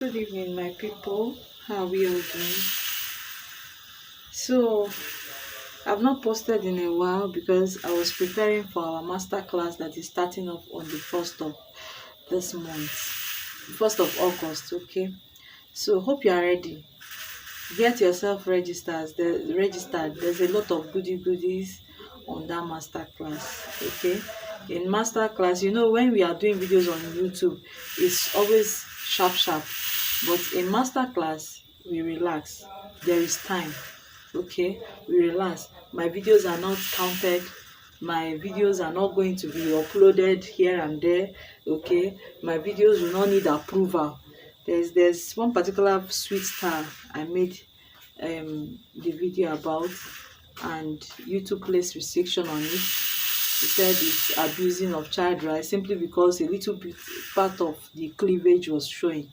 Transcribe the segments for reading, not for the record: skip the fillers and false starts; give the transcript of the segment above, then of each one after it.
Good evening, my people. How are we all doing? So, I've not posted in a while because I was preparing for our master class that is starting off on the 1st of this month, 1st of August. Okay, so hope you are ready. Get yourself registered. There's a lot of goodies on that master class. Okay, in master class, when we are doing videos on YouTube, it's always sharp, but in master class we relax. There is time. Okay, we relax. My videos are not counted. My videos are not going to be uploaded here and there. Okay, my videos will not need approval. There's one particular sweet star I made the video about, and YouTube placed restriction on it. He said it's abusing of child rights simply because a little bit part of the cleavage was showing.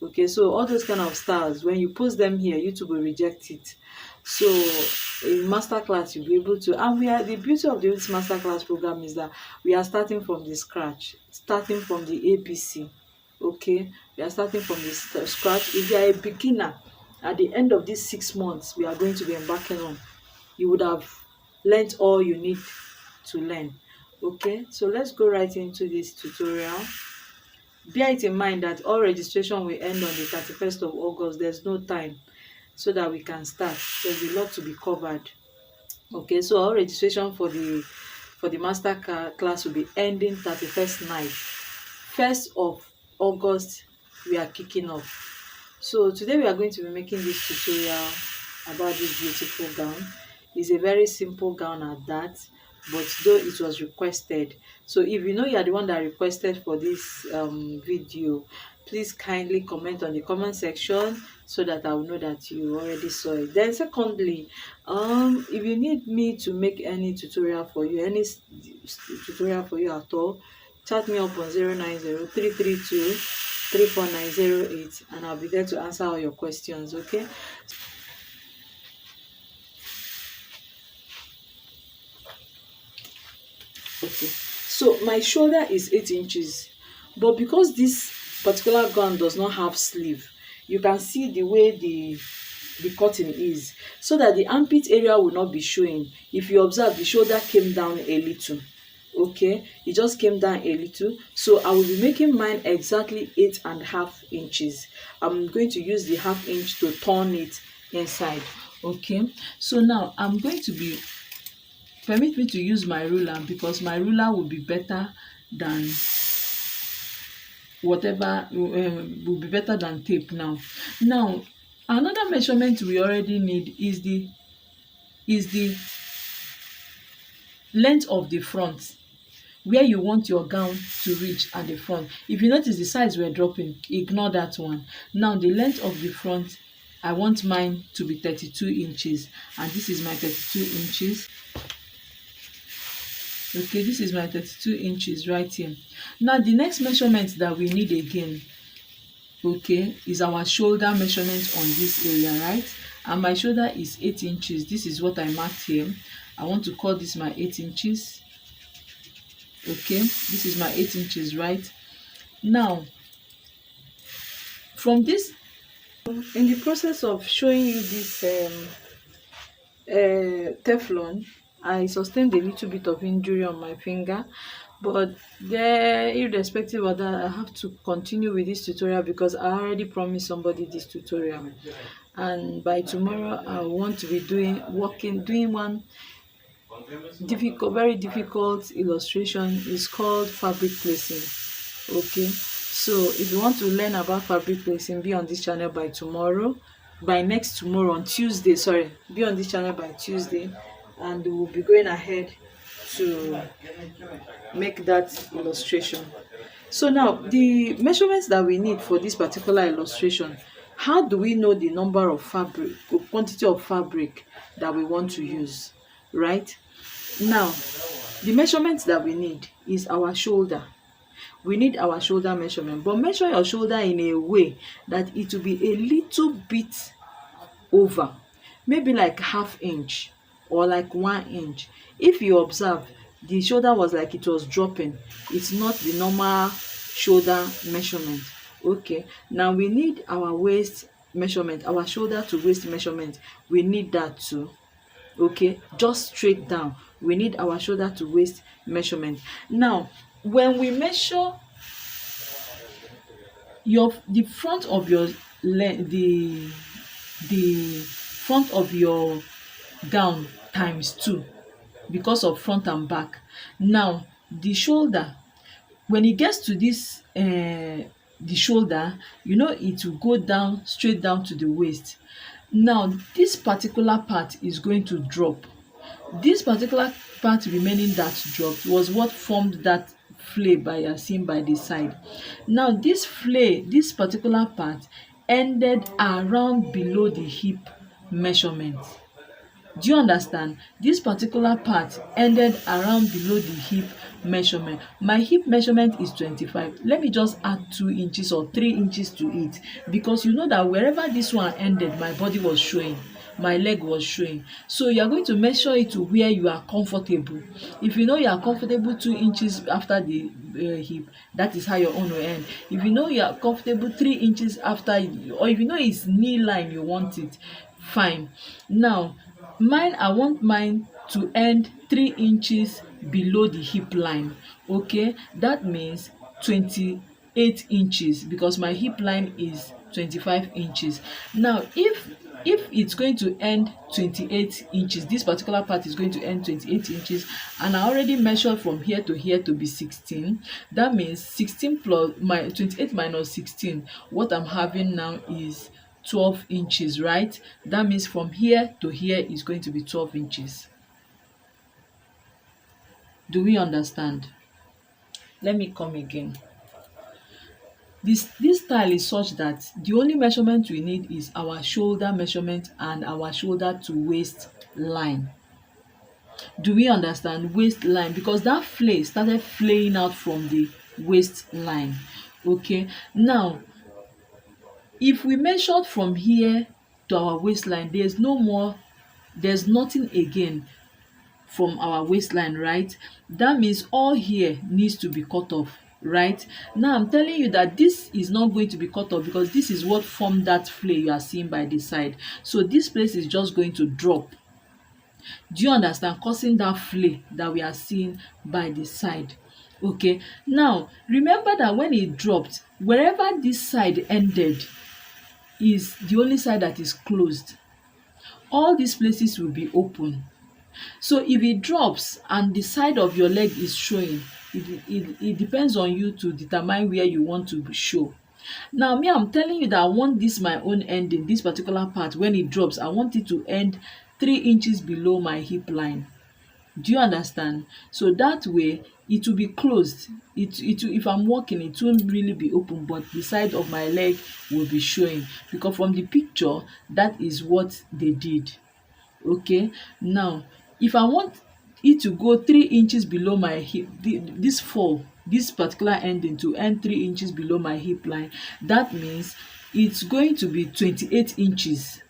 Okay, so all those kind of styles, when you post them here, YouTube will reject it. So in masterclass you'll be able to, and the beauty of this masterclass program is that we are starting from the scratch, starting from the ABC. Okay, we are starting from the scratch. If you are a beginner, at the end of these 6 months we are going to be embarking on, you would have learned all you need to learn. Okay, so let's go right into this tutorial. Bear it in mind that all registration will end on the 31st of August. There's no time so that we can start. There's a lot to be covered. Okay, so all registration for the master class will be ending 31st night. 1st of August we are kicking off. So today we are going to be making this tutorial about this beautiful gown. It's a very simple gown at that, but though it was requested, so if you know you are the one that requested for this video, please kindly comment on the comment section so that I will know that you already saw it. Then secondly, if you need me to make any tutorial for you, at all, chat me up on 090-332-34908 and I'll be there to answer all your questions. Okay, so my shoulder is 8 inches, but because this particular gown does not have sleeve, you can see the way the cutting is, so that the armpit area will not be showing. If you observe, the shoulder came down a little. Okay, it just came down a little, so I will be making mine exactly 8.5 inches. I'm going to use the half inch to turn it inside. Okay, so now I'm going to be, permit me to use my ruler, because my ruler will be better than whatever, will be better than tape. Now another measurement we already need is the length of the front, where you want your gown to reach at the front. If you notice the sides were dropping, ignore that one. Now the length of the front, I want mine to be 32 inches, and this is my 32 inches. Okay, this is my 32 inches right here. Now the next measurement that we need again, okay, is our shoulder measurement on this area, right? And my shoulder is 8 inches. This is what I marked here. I want to call this my 8 inches. Okay, this is my 8 inches, right? Now from this, in the process of showing you this Teflon, I sustained a little bit of injury on my finger, but irrespective of that, I have to continue with this tutorial because I already promised somebody this tutorial, and by tomorrow I want to be doing one very difficult illustration. Is called fabric placing. Okay, so if you want to learn about fabric placing, be on this channel by tomorrow, by next tomorrow, on Tuesday. Sorry, be on this channel by Tuesday, and we'll be going ahead to make that illustration. So now the measurements that we need for this particular illustration, how do we know the number of fabric, or quantity of fabric that we want to use, right? Now the measurements that we need is our shoulder. We need our shoulder measurement, but measure your shoulder in a way that it will be a little bit over, maybe like half inch or like 1 inch. If you observe, the shoulder was like it was dropping. It's not the normal shoulder measurement. Okay, now we need our waist measurement, our shoulder to waist measurement. We need that too. Okay, just straight down. We need our shoulder to waist measurement. Now, when we measure the front of your the front of your gown times two, because of front and back. Now, the shoulder, when it gets to this the shoulder, it will go down straight down to the waist. Now, this particular part is going to drop. This particular part remaining that dropped was what formed that flay by you are seeing by the side. Now, this flay, this particular part ended around below the hip measurement. Do you understand? This particular part ended around below the hip measurement. My hip measurement is 25. Let me just add 2 inches or 3 inches to it, because you know that wherever this one ended, my body was showing, my leg was showing. So you are going to measure it to where you are comfortable. If you know you are comfortable 2 inches after the hip, that is how your own will end. If you know you are comfortable 3 inches after, or if you know it's knee line you want it, fine. Now, I want mine to end 3 inches below the hip line. Okay, that means 28 inches, because my hip line is 25 inches. Now, if it's going to end 28 inches, this particular part is going to end 28 inches, and I already measured from here to here to be 16. That means 16 plus my 28 minus 16, what I'm having now is 12 inches, right? That means from here to here is going to be 12 inches. Do we understand? Let me come again. This style is such that the only measurement we need is our shoulder measurement and our shoulder to waist line. Do we understand? Waist line, because that flay started flaying out from the waist line. Okay, now if we measured from here to our waistline, there's nothing again from our waistline, right? That means all here needs to be cut off, right? Now I'm telling you that this is not going to be cut off, because this is what formed that flay you are seeing by the side. So this place is just going to drop. Do you understand? Causing that flay that we are seeing by the side. Okay, now remember that when it dropped, wherever this side ended is the only side that is closed. All these places will be open. So if it drops and the side of your leg is showing, it depends on you to determine where you want to show. Now, me, I'm telling you that I want this my own ending, this particular part, when it drops, I want it to end 3 inches below my hip line. Do you understand? So that way it will be closed. If I'm walking, it won't really be open, but the side of my leg will be showing, because from the picture that is what they did. Okay, now if I want it to go 3 inches below my hip, this particular ending to end 3 inches below my hip line, that means it's going to be 28 inches.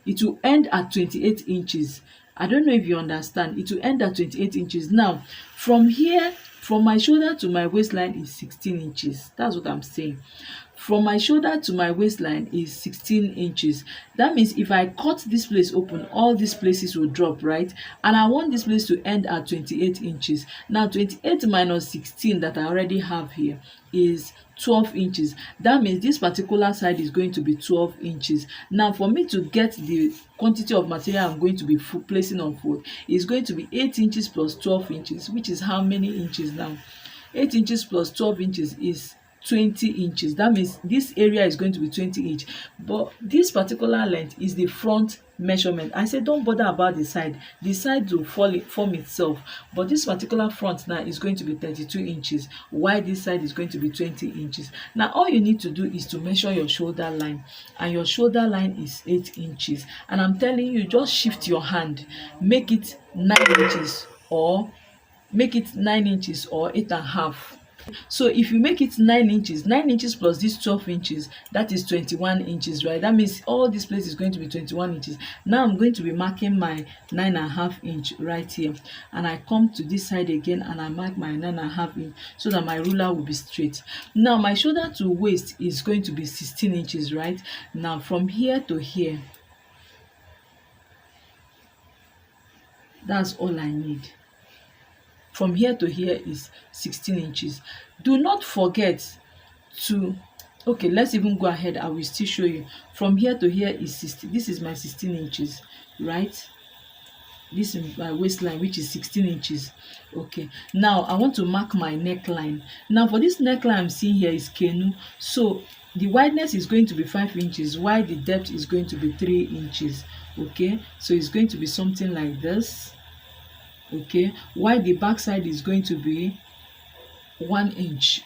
It will end at 28 inches. I don't know if you understand. It will end at 28 inches. Now, from here, from my shoulder to my waistline is 16 inches. That's what I'm saying. From my shoulder to my waistline is 16 inches. That means if I cut this place open, all these places will drop, right? And I want this place to end at 28 inches. Now, 28 minus 16 that I already have here is 12 inches. That means this particular side is going to be 12 inches. Now, for me to get the quantity of material I'm going to be placing on fold, is going to be 8 inches plus 12 inches, which is how many inches now? 8 inches plus 12 inches is 20 inches. That means this area is going to be 20 inch, but this particular length is the front measurement. I said don't bother about the side will form itself, but this particular front now is going to be 32 inches, while this side is going to be 20 inches. Now all you need to do is to measure your shoulder line, and your shoulder line is 8 inches, and I'm telling you, just shift your hand, make it 9 inches or 8.5. So if you make it 9 inches, 9 inches plus this 12 inches, that is 21 inches, right? That means all this place is going to be 21 inches. Now I'm going to be marking my 9.5 inch right here, and I come to this side again and I mark my 9.5 inch so that my ruler will be straight. Now my shoulder to waist is going to be 16 inches, right? Now from here to here, that's all I need. From here to here is 16 inches. Do not forget to, okay, let's even go ahead. I will still show you. From here to here is 16. This is my 16 inches, right? This is my waistline, which is 16 inches. Okay, now I want to mark my neckline. Now for this neckline I'm seeing here is canoe, so the wideness is going to be 5 inches while the depth is going to be 3 inches. Okay, so it's going to be something like this. Okay, while the back side is going to be 1 inch,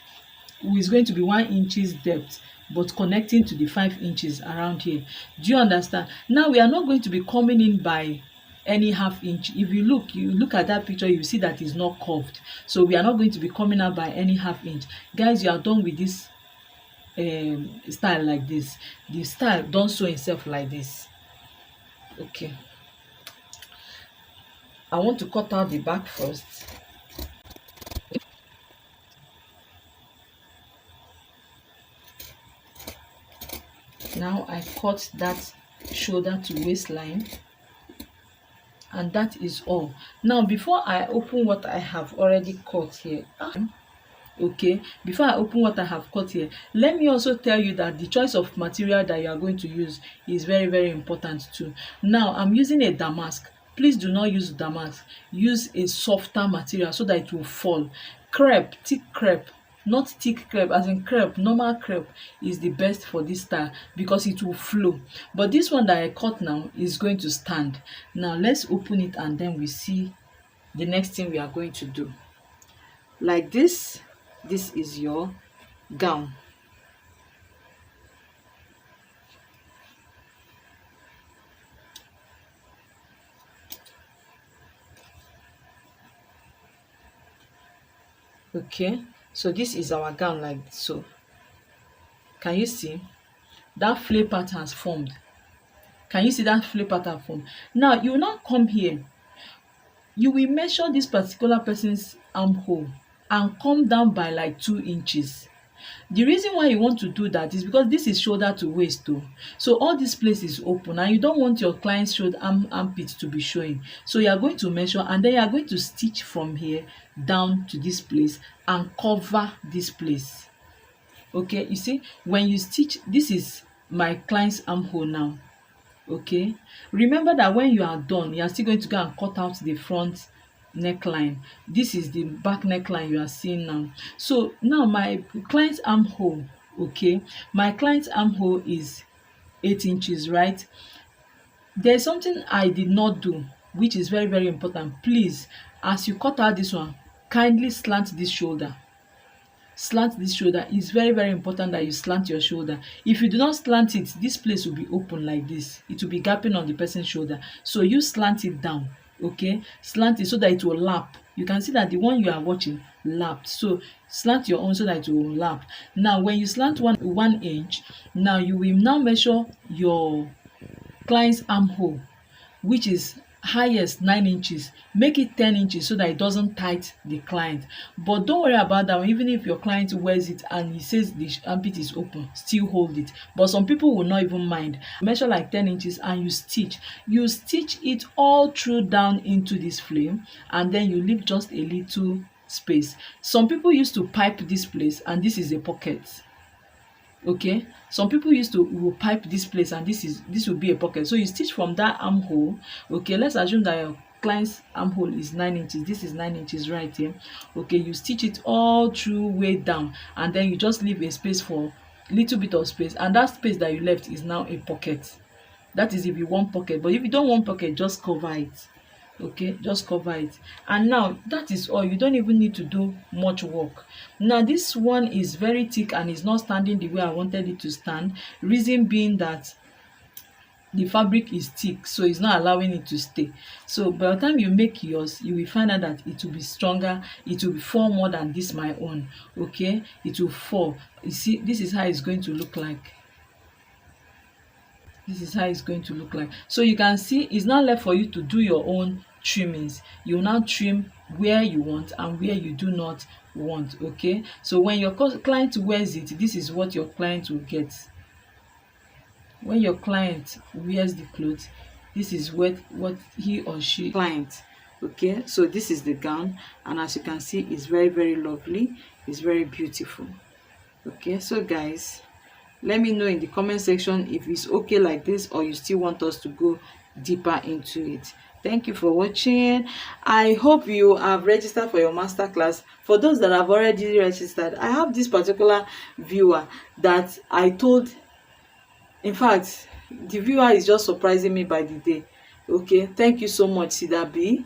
is going to be 1 inches depth, but connecting to the 5 inches around here. Do you understand? Now we are not going to be coming in by any half inch. If you look at that picture, you see that it's not curved, so we are not going to be coming out by any half inch. Guys, you are done with this style like this. The style don't sew itself like this. Okay, I want to cut out the back first. Now I cut that shoulder to waistline, and that is all. Now before I open what I have already cut here, okay, before I open what I have cut here, let me also tell you that the choice of material that you are going to use is very, very important too. Now I'm using a damask. Please do not use damask. Use a softer material so that it will fall. Crepe, thick crepe, not thick crepe, as in crepe, normal crepe is the best for this style because it will flow. But this one that I cut now is going to stand. Now let's open it and then we see the next thing we are going to do. Like this is your gown. Okay, so this is our gown like so. Can you see that flare pattern has formed? Can you see that flare pattern formed? Now you will now come here. You will measure this particular person's armhole and come down by like 2 inches. The reason why you want to do that is because this is shoulder to waist too. So all this place is open and you don't want your client's shoulder armpit to be showing. So you are going to measure and then you are going to stitch from here down to this place and cover this place. Okay, you see, when you stitch, this is my client's armhole now. Okay, remember that when you are done, you are still going to go and cut out the front neckline. This is the back neckline you are seeing now. So now my client's armhole, okay, my client's armhole is 8 inches, right? There's something I did not do which is very, very important. Please, as you cut out this one, kindly slant this shoulder. Slant this shoulder. Is very, very important that you slant your shoulder. If you do not slant it, this place will be open like this. It will be gapping on the person's shoulder, so you slant it down. Okay, slant it so that it will lap. You can see that the one you are watching lapped, so slant your own so that it will lap. Now when you slant 1 inch, now you will now measure your client's armhole, which is highest 9 inches. Make it 10 inches so that it doesn't tight the client. But don't worry about that one. Even if your client wears it and he says the armpit is open, still hold it. But some people will not even mind. Measure like 10 inches and you stitch. You stitch it all through down into this flame, and then you leave just a little space. Some people used to pipe this place, and this is a pocket. Okay, some people will pipe this place, and this will be a pocket. So you stitch from that armhole. Okay, let's assume that your client's armhole is 9 inches. This is 9 inches right here. Okay, you stitch it all through way down, and then you just leave a space for little bit of space, and that space that you left is now a pocket. That is if you want pocket, but if you don't want pocket, just cover it. Okay, just cover it. And now that is all. You don't even need to do much work. Now this one is very thick and is not standing the way I wanted it to stand. Reason being that the fabric is thick, so it's not allowing it to stay. So by the time you make yours, you will find out that it will be stronger, it will fall more than this my own. Okay, it will fall. You see, this is how it's going to look like. This is how it's going to look like. So you can see it's now left for you to do your own trimmings. You now trim where you want and where you do not want. Okay, so when your client wears it, this is what your client will get. When your client wears the clothes, this is what he or she client. Okay, so this is the gown, and as you can see, it's very, very lovely. It's very beautiful. Okay, so guys, let me know in the comment section if it's okay like this, or you still want us to go deeper into it. Thank you for watching. I hope you have registered for your masterclass. For those that have already registered, I have this particular viewer that I told, in fact, the viewer is just surprising me by the day. Okay, thank you so much, Sidabi.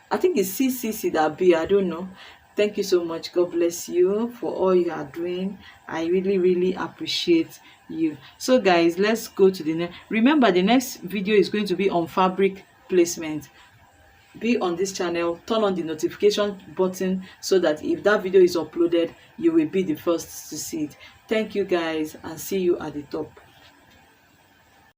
I think it's CC Sidabi, I don't know. Thank you so much. God bless you for all you are doing. I really, really appreciate you. So guys, let's go to the next. Remember, the next video is going to be on fabric placement. Be on this channel, turn on the notification button so that if that video is uploaded, you will be the first to see it. Thank you guys, and see you at the top.